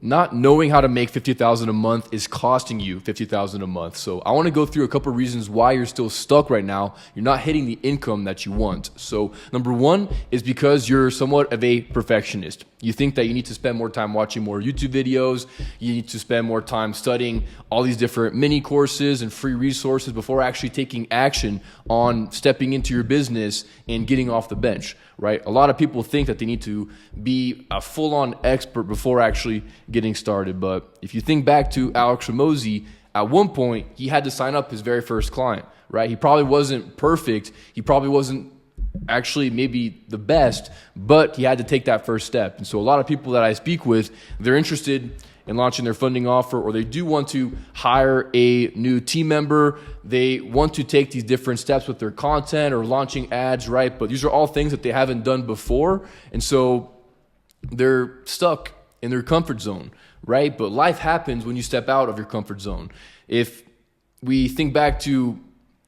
not knowing how to make $50,000 a month is costing you $50,000 a month. So I want to go through a couple of reasons why you're still stuck right now. You're not hitting the income that you want. So number one is because you're somewhat of a perfectionist. You think that you need to spend more time watching more YouTube videos. You need to spend more time studying all these different mini courses and free resources before actually taking action on stepping into your business and getting off the bench, right? A lot of people think that they need to be a full-on expert before actually getting started. But if you think back to Alex Ramosi, at one point, he had to sign up his very first client, right? He probably wasn't perfect. He probably wasn't actually maybe the best, but he had to take that first step. And so a lot of people that I speak with, they're interested in launching their funding offer, or they do want to hire a new team member. They want to take these different steps with their content or launching ads, right? But these are all things that they haven't done before. And so they're stuck in their comfort zone, right? But life happens when you step out of your comfort zone. If we think back to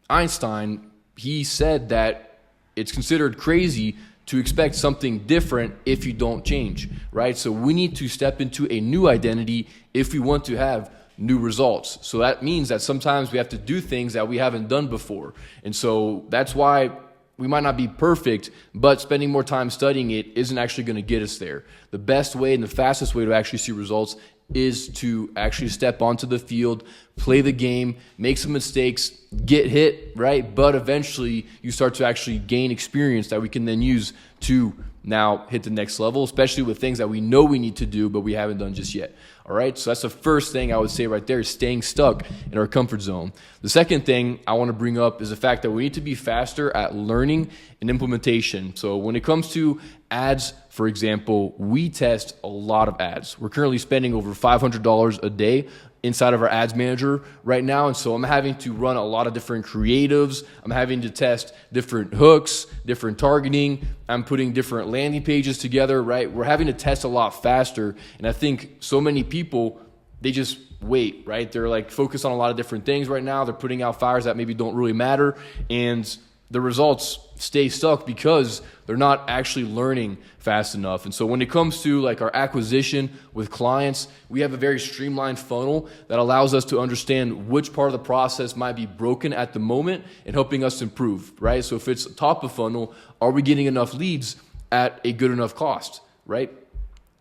Einstein, he said that it's considered crazy to expect something different if you don't change, right? So we need to step into a new identity if we want to have new results. So that means that sometimes we have to do things that we haven't done before. And so that's why we might not be perfect, but spending more time studying it isn't actually going to get us there. The best way and the fastest way to actually see results is to actually step onto the field, play the game, make some mistakes, get hit, right? But eventually you start to actually gain experience that we can then use to now hit the next level, especially with things that we know we need to do, but we haven't done just yet. All right, so that's the first thing I would say right there, is staying stuck in our comfort zone. The second thing I want to bring up is the fact that we need to be faster at learning and implementation. So when it comes to ads, for example, we test a lot of ads. We're currently spending over $500 a day inside of our ads manager right now. And so I'm having to run a lot of different creatives. I'm having to test different hooks, different targeting. I'm putting different landing pages together, right? We're having to test a lot faster. And I think so many people, they just wait, right? They're like focused on a lot of different things right now. They're putting out fires that maybe don't really matter. And the results stay stuck because they're not actually learning fast enough. And so when it comes to like our acquisition with clients, we have a very streamlined funnel that allows us to understand which part of the process might be broken at the moment and helping us improve, right? So if it's top of funnel, are we getting enough leads at a good enough cost, right?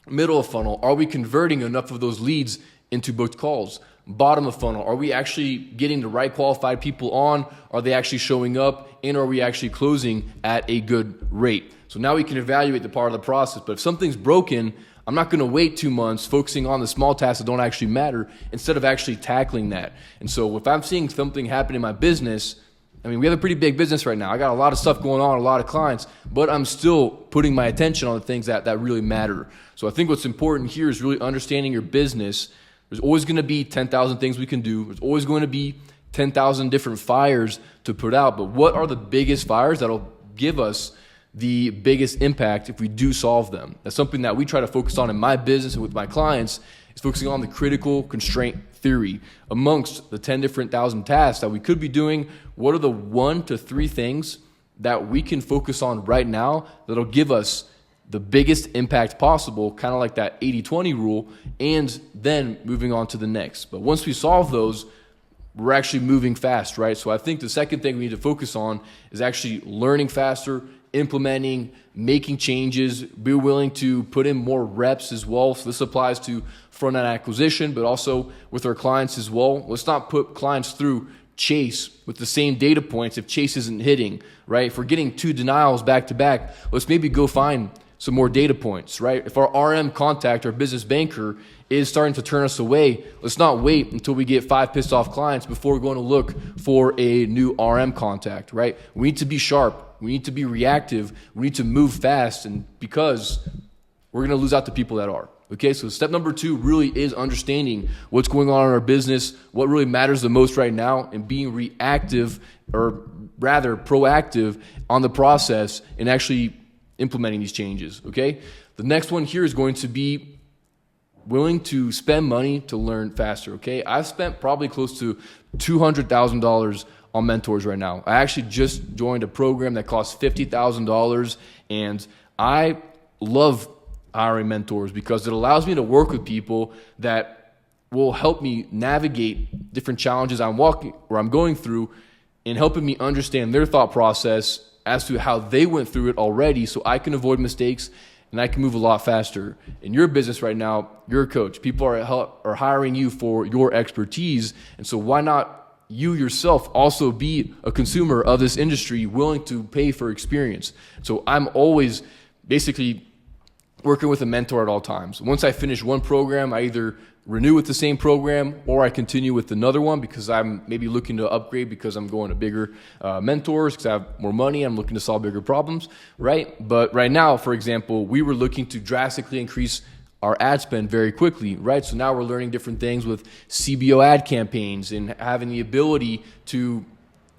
Middle of funnel, are we converting enough of those leads into booked calls? Bottom of funnel, are we actually getting the right qualified people on? Are they actually showing up? And are we actually closing at a good rate? So now we can evaluate the part of the process. But if something's broken, I'm not going to wait 2 months focusing on the small tasks that don't actually matter instead of actually tackling that. And so if I'm seeing something happen in my business, I mean, we have a pretty big business right now. I got a lot of stuff going on, a lot of clients, but I'm still putting my attention on the things that really matter. So I think what's important here is really understanding your business. There's always going to be 10,000 things we can do. There's always going to be 10,000 different fires to put out. But what are the biggest fires that'll give us the biggest impact if we do solve them? That's something that we try to focus on in my business and with my clients, is focusing on the critical constraint theory. Amongst the 10 different thousand tasks that we could be doing, what are the 1 to 3 things that we can focus on right now that'll give us the biggest impact possible, kind of like that 80-20 rule, and then moving on to the next. But once we solve those, we're actually moving fast, right? So I think the second thing we need to focus on is actually learning faster, implementing, making changes, be willing to put in more reps as well. So this applies to front-end acquisition, but also with our clients as well. Let's not put clients through chase with the same data points if chase isn't hitting, right? If we're getting 2 denials back to back, let's maybe go find some more data points, right? If our RM contact, our business banker, is starting to turn us away, let's not wait until we get 5 pissed off clients before we're going to look for a new RM contact, right? We need to be sharp. We need to be reactive. We need to move fast, and because we're going to lose out to people that are. Okay, so step number 2 really is understanding what's going on in our business, what really matters the most right now, and being reactive, or rather proactive on the process and actually implementing these changes, okay? The next one here is going to be willing to spend money to learn faster, okay? I've spent probably close to $200,000 on mentors right now. I actually just joined a program that costs $50,000, and I love hiring mentors because it allows me to work with people that will help me navigate different challenges I'm going through, and helping me understand their thought process as to how they went through it already, so I can avoid mistakes and I can move a lot faster. In your business right now, you're a coach. People are hiring you for your expertise, and so why not you yourself also be a consumer of this industry, willing to pay for experience? So I'm always basically working with a mentor at all times. Once I finish one program, I either renew with the same program or I continue with another one because I'm maybe looking to upgrade because I'm going to bigger mentors because I have more money. I'm looking to solve bigger problems, right? But right now, for example, we were looking to drastically increase our ad spend very quickly, right? So now we're learning different things with CBO ad campaigns and having the ability to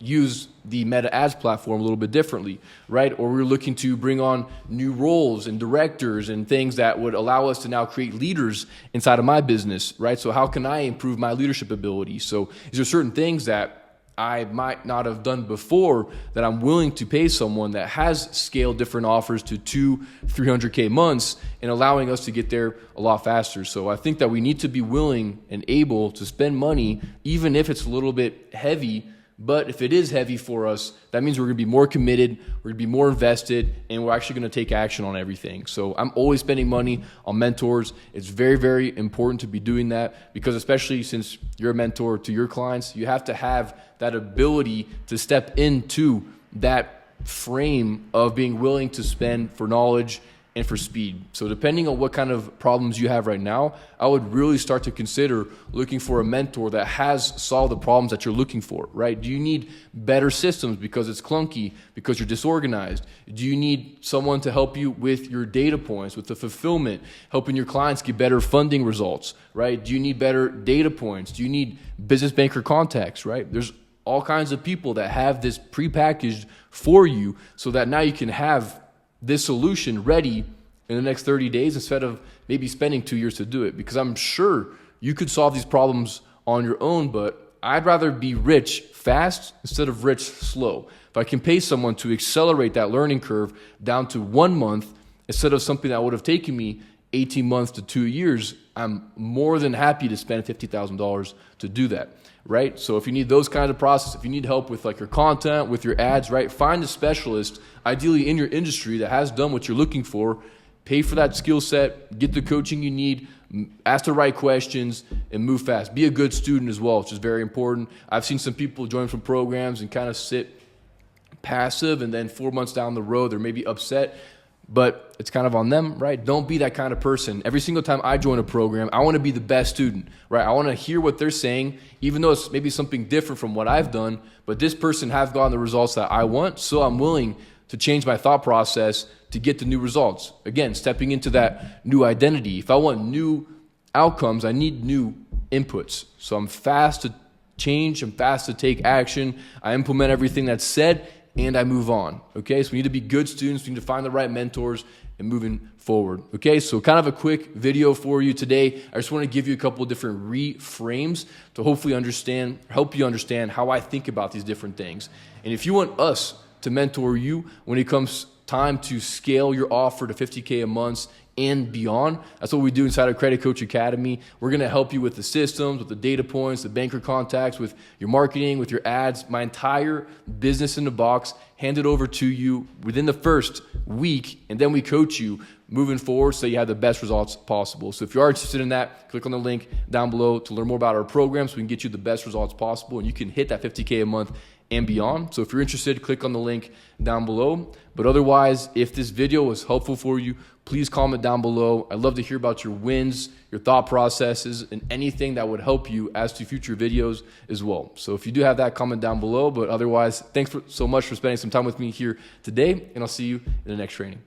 use the Meta Ads platform a little bit differently, right? Or we're looking to bring on new roles and directors and things that would allow us to now create leaders inside of my business, right? So how can I improve my leadership ability? So these are certain things that I might not have done before that I'm willing to pay someone that has scaled different offers to 300K months and allowing us to get there a lot faster. So I think that we need to be willing and able to spend money, even if it's a little bit heavy. But if it is heavy for us, that means we're going to be more committed, we're going to be more invested, and we're actually going to take action on everything. So I'm always spending money on mentors. It's very, very important to be doing that because especially since you're a mentor to your clients, you have to have that ability to step into that frame of being willing to spend for knowledge and for speed. So depending on what kind of problems you have right now, I would really start to consider looking for a mentor that has solved the problems that you're looking for, right? Do you need better systems because it's clunky, because you're disorganized? Do you need someone to help you with your data points, with the fulfillment, helping your clients get better funding results, right? Do you need better data points? Do you need business banker contacts, right? There's all kinds of people that have this prepackaged for you so that now you can have this solution ready in the next 30 days instead of maybe spending 2 years to do it. Because I'm sure you could solve these problems on your own, but I'd rather be rich fast instead of rich slow. If I can pay someone to accelerate that learning curve down to 1 month instead of something that would have taken me 18 months to 2 years, I'm more than happy to spend $50,000 to do that, right? So if you need those kinds of processes, if you need help with like your content, with your ads, right, find a specialist, ideally in your industry that has done what you're looking for, pay for that skill set, get the coaching you need, ask the right questions, and move fast. Be a good student as well, which is very important. I've seen some people join some programs and kind of sit passive, and then 4 months down the road, they're maybe upset. But it's kind of on them, right? Don't be that kind of person. Every single time I join a program, I want to be the best student, right? I want to hear what they're saying, even though it's maybe something different from what I've done, but this person has gotten the results that I want, so I'm willing to change my thought process to get the new results. Again, stepping into that new identity. If I want new outcomes, I need new inputs. So I'm fast to change, I'm fast to take action, I implement everything that's said, and I move on, okay? So we need to be good students, we need to find the right mentors and moving forward, okay? So kind of a quick video for you today. I just want to give you a couple of different reframes to hopefully help you understand how I think about these different things. And if you want us to mentor you when it comes time to scale your offer to 50K a month and beyond, that's what we do inside of Credit Coach Academy. We're going to help you with the systems, with the data points, the banker contacts, with your marketing, with your ads, my entire business in the box, hand it over to you within the first week, and then we coach you moving forward so you have the best results possible. So if you are interested in that, click on the link down below to learn more about our program so we can get you the best results possible and you can hit that 50K a month and beyond. So if you're interested, click on the link down below. But otherwise, if this video was helpful for you, please comment down below. I'd love to hear about your wins, your thought processes, and anything that would help you as to future videos as well. So if you do have that, comment down below. But otherwise, thanks so much for spending some time with me here today, and I'll see you in the next training.